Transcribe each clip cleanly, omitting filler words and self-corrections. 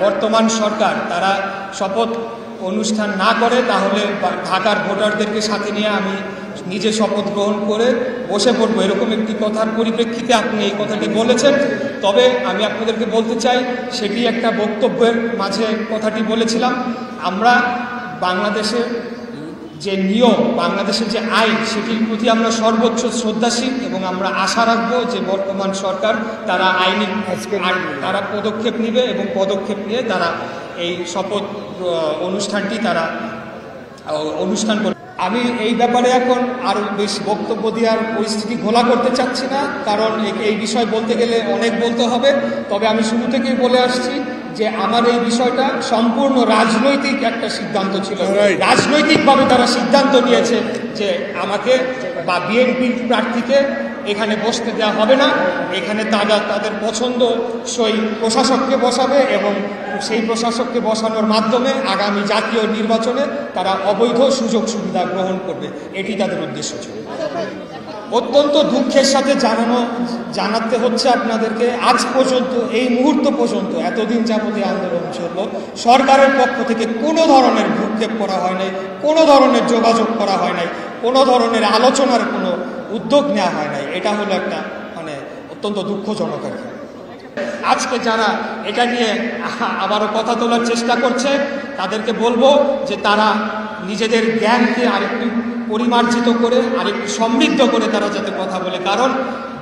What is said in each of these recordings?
বর্তমান সরকার তারা শপথ অনুষ্ঠান না করে তাহলে ঢাকার ভোটারদেরকে সাথে নিয়ে আমি নিজে শপথ গ্রহণ করে বসে পড়বো, এরকম একটি কথার পরিপ্রেক্ষিতে আপনি এই কথাটি বলেছেন। তবে আমি আপনাদেরকে বলতে চাই, সেটি একটা বক্তব্যের মাঝে কথাটি বলেছিলাম। আমরা বাংলাদেশের যে নিয়ম, বাংলাদেশের যে আইন, সেটির প্রতি আমরা সর্বোচ্চ শ্রদ্ধাশীল এবং আমরা আশা রাখবো যে বর্তমান সরকার তারা আইনি তারা পদক্ষেপ নেবে এবং পদক্ষেপ নিয়ে তারা এই শপথ অনুষ্ঠানটি তারা অনুষ্ঠান করবে। আমি এই ব্যাপারে এখন আরও বেশি বক্তব্য দেওয়ার পরিস্থিতি ঘোলা করতে চাচ্ছি না, কারণ এই বিষয় বলতে গেলে অনেক বলতে হবে। তবে আমি শুরু থেকেই বলে আসছি যে আমার এই বিষয়টা সম্পূর্ণ রাজনৈতিক একটা সিদ্ধান্ত ছিল। রাজনৈতিকভাবে তারা সিদ্ধান্ত নিয়েছে যে আমাকে বা বিএনপি প্রার্থীকে এখানে বসতে দেওয়া হবে না, এখানে তারা তাদের পছন্দসই প্রশাসককে বসাবে এবং সেই প্রশাসককে বসানোর মাধ্যমে আগামী জাতীয় নির্বাচনে তারা অবৈধ সুযোগ সুবিধা গ্রহণ করবে, এটি তাদের উদ্দেশ্য ছিল। অত্যন্ত দুঃখের সাথে জানাতে হচ্ছে আপনাদেরকে, আজ পর্যন্ত এই মুহূর্ত পর্যন্ত এতদিন যাবতীয় আন্দোলন চলল, সরকারের পক্ষ থেকে কোনো ধরনের ভ্রুক্ষেপ করা হয় নাই, কোনো ধরনের যোগাযোগ করা হয় নাই, কোনো ধরনের আলোচনার কোনো উদ্যোগ নেওয়া হয় নাই। এটা হলো একটা অত্যন্ত দুঃখজনক আর কি। আজকে যারা এটা নিয়ে আবারও কথা তোলার চেষ্টা করছে তাদেরকে বলবো যে তারা নিজেদের জ্ঞানকে আরেকটু পরিমার্জিত করে আরেকটু সমৃদ্ধ করে তারা যাতে কথা বলে, কারণ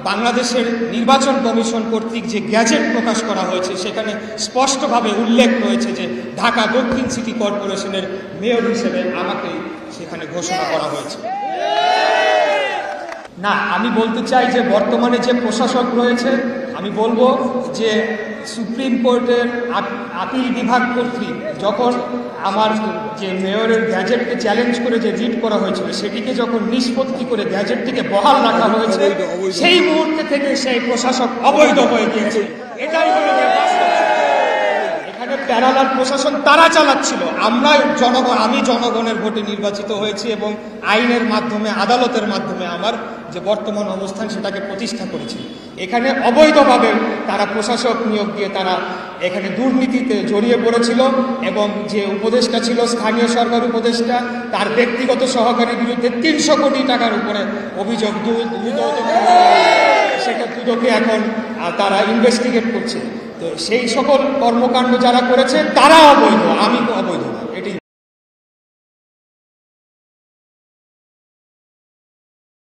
বাংলাদেশের নির্বাচন কমিশন কর্তৃক যে গ্যাজেট প্রকাশ করা হয়েছে সেখানে স্পষ্টভাবে উল্লেখ রয়েছে যে ঢাকা দক্ষিণ সিটি কর্পোরেশনের মেয়র হিসেবে আমাকে সেখানে ঘোষণা করা হয়েছে। না, আমি বলতে চাই যে বর্তমানে যে প্রশাসক রয়েছে, আমি বলবো যে সুপ্রিম কোর্টের আপিল বিভাগ কর্তৃক যখন আমার যে মেয়রের গ্যাজেটকে চ্যালেঞ্জ করে যে রিট করা হয়েছিল সেটিকে যখন নিষ্পত্তি করে গ্যাজেটটিকে বহাল রাখা হয়েছে, সেই মুহূর্তে থেকে সেই প্রশাসক অবৈধ হয়ে গিয়েছে। এটাই হলো এখানে প্যারালাল প্রশাসন তারা চালাচ্ছিল। আমি জনগণের ভোটে নির্বাচিত হয়েছি এবং আইনের মাধ্যমে, আদালতের মাধ্যমে আমার যে বর্তমান অবস্থান সেটাকে প্রতিষ্ঠা করেছি। এখানে অবৈধভাবে তারা প্রশাসক নিয়োগ দিয়ে তারা এখানে দুর্নীতিতে জড়িয়ে পড়েছিল এবং যে উপদেষ্টা ছিল, স্থানীয় সরকার উপদেষ্টা, তার ব্যক্তিগত সহকারীর বিরুদ্ধে 300 কোটি টাকার উপরে অভিযোগ সেটা দুদকে এখন তারা ইনভেস্টিগেট করছে। তো সেই সকল কর্মকাণ্ড যারা করেছে তারা অবৈধ, আমি অবৈধ।